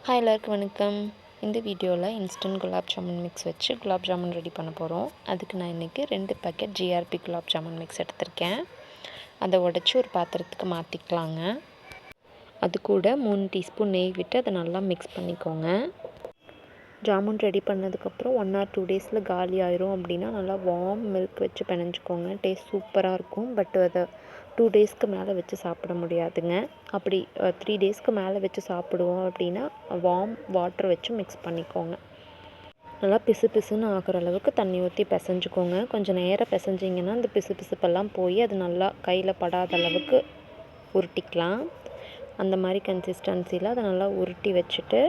Hi எல்லாருக்கும் வணக்கம். இந்த வீடியோவில் இன்ஸ்டன்ட் குலாப் ஜாமுன் மிக்ஸ் வச்சு குலாப் ஜாமுன் ரெடி பண்ண போகிறோம். அதுக்கு நான் இன்றைக்கி 2 packet GRB gulab jamun mix எடுத்திருக்கேன். அதை உடச்சி ஒரு பாத்திரத்துக்கு மாற்றிக்கலாங்க. அது கூட 3 டீஸ்பூன் நெய் விட்டு அதை நல்லா மிக்ஸ் பண்ணிக்கோங்க. ஜாமுன் ரெடி பண்ணதுக்கப்புறம் 1 or 2 டேஸில் காலி ஆயிரும் அப்படின்னா நல்லா வார்ம் மில்க் வச்சு பிணைஞ்சிக்கோங்க. டேஸ்ட் சூப்பராக இருக்கும். பட் அதை 2 டேஸ்க்கு மேலே வச்சு சாப்பிட முடியாதுங்க. அப்படி 3 டேஸ்க்கு மேலே வச்சு சாப்பிடுவோம் அப்படின்னா வார்ம் வாட்டர் வச்சு மிக்ஸ் பண்ணிக்கோங்க. நல்லா பிசு பிசுன்னு ஆகிற அளவுக்கு தண்ணி ஊற்றி பிசைஞ்சிக்கோங்க. கொஞ்சம் நேரம் பிசைஞ்சிங்கன்னா அந்த பிசு பிசுப்பெல்லாம் போய் அது நல்லா கையில் படாத அளவுக்கு உருட்டிக்கலாம். அந்த மாதிரி கன்சிஸ்டன்சியில் அதை நல்லா உருட்டி வச்சுட்டு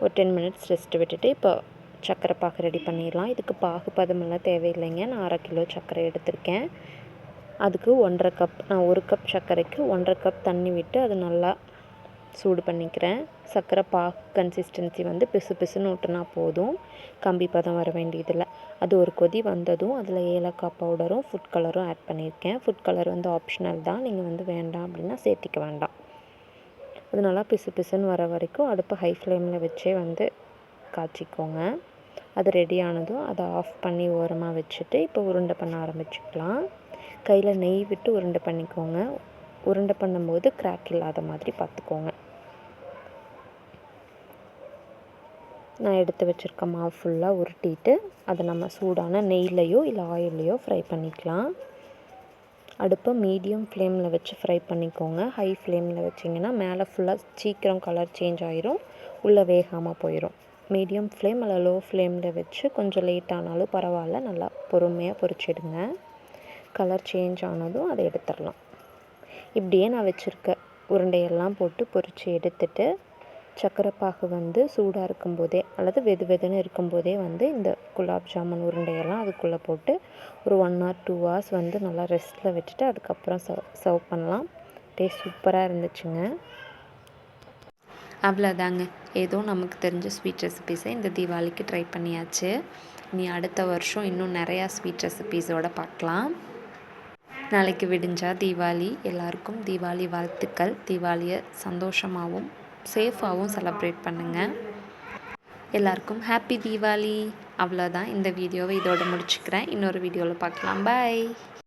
ஒரு 10 மினிட்ஸ் ரெஸ்ட் விட்டுட்டு இப்போ சர்க்கரை பாகு ரெடி பண்ணிடலாம். இதுக்கு பாகு பதமெல்லாம் தேவையில்லைங்க. நான் 1/2 கிலோ சர்க்கரை எடுத்திருக்கேன். அதுக்கு 1/2 கப், நான் 1 கப் சர்க்கரைக்கு 1/2 கப் தண்ணி விட்டு அது நல்லா சூடு பண்ணிக்கிறேன். சர்க்கரை பாகு கன்சிஸ்டன்சி வந்து பிசு பிசுன்னு ஊற்றினா போதும், கம்பி பதம் வர வேண்டியதில்லை. அது ஒரு கொதி வந்ததும் அதில் ஏலக்காய் பவுடரும் ஃபுட் கலரும் ஆட் பண்ணியிருக்கேன். ஃபுட் கலர் வந்து ஆப்ஷனல் தான், நீங்கள் வந்து வேண்டாம் அப்படின்னா சேர்த்திக்க வேண்டாம். அது நல்லா பிசு பிசுன்னு வர வரைக்கும் அடுப்பு ஹை ஃப்ளேமில் வச்சே வந்து காய்ச்சிக்கோங்க. அது ரெடி ஆனதும் அதை ஆஃப் பண்ணி ஓரமாக வச்சுட்டு இப்போ உருண்டை பண்ண ஆரம்பிச்சுக்கலாம். கையில் நெய் விட்டு உருண்டை பண்ணிக்கோங்க. உருண்டை பண்ணும்போது கிராக் இல்லாத மாதிரி பார்த்துக்கோங்க. நான் எடுத்து வச்சுருக்க மாவு ஃபுல்லாக உருட்டிட்டு அதை நம்ம சூடான நெய்லையோ இல்லை ஆயில்லையோ ஃப்ரை பண்ணிக்கலாம். அடுப்பை மீடியம் ஃப்ளேமில் வச்சு ஃப்ரை பண்ணிக்கோங்க. ஹை ஃப்ளேமில் வச்சிங்கன்னா மேலே ஃபுல்லாக சீக்கிரம் கலர் சேஞ்ச் ஆகிரும், உள்ளே வேகாமல் போயிடும். மீடியம் ஃப்ளேம் இல்லை லோ ஃப்ளேமில் வச்சு கொஞ்சம் லேட் ஆனாலும் பரவாயில்ல, நல்லா பொறுமையாக பொரிச்சிடுங்க. கலர் சேஞ்ச் ஆனதும் அதை எடுத்துடலாம். இப்படியே நான் வச்சுருக்க உருண்டையெல்லாம் போட்டு பொரித்து எடுத்துட்டு சர்க்கரை பாகு வந்து சூடாக இருக்கும்போதே அல்லது வெது வெதுன்னு இருக்கும்போதே வந்து இந்த குலாப் ஜாமுன் உருண்டையெல்லாம் அதுக்குள்ளே போட்டு ஒரு 1 or 2 hours வந்து நல்லா ரெஸ்ட்டில் வச்சுட்டு அதுக்கப்புறம் சர்வ் பண்ணலாம். டேஸ்ட் சூப்பராக இருந்துச்சுங்க. அவ்வளோதாங்க, ஏதோ நமக்கு தெரிஞ்ச ஸ்வீட் ரெசிபீஸை இந்த தீபாவளிக்கு ட்ரை பண்ணியாச்சு. இனி அடுத்த வருஷம் இன்னும் நிறையா ஸ்வீட் ரெசிபீஸோடு பார்க்கலாம். நாளைக்கு விடிஞ்சால் தீபாவளி. எல்லாருக்கும் தீபாவளி வாழ்த்துக்கள். தீபாவளியை சந்தோஷமாகவும் சேஃபாகவும் செலிப்ரேட் பண்ணுங்கள். எல்லாருக்கும் ஹாப்பி தீபாவளி. அவ்வளோதான், இந்த வீடியோவை இதோடு முடிச்சுக்கிறேன். இன்னொரு வீடியோவில் பார்க்கலாம். பாய்.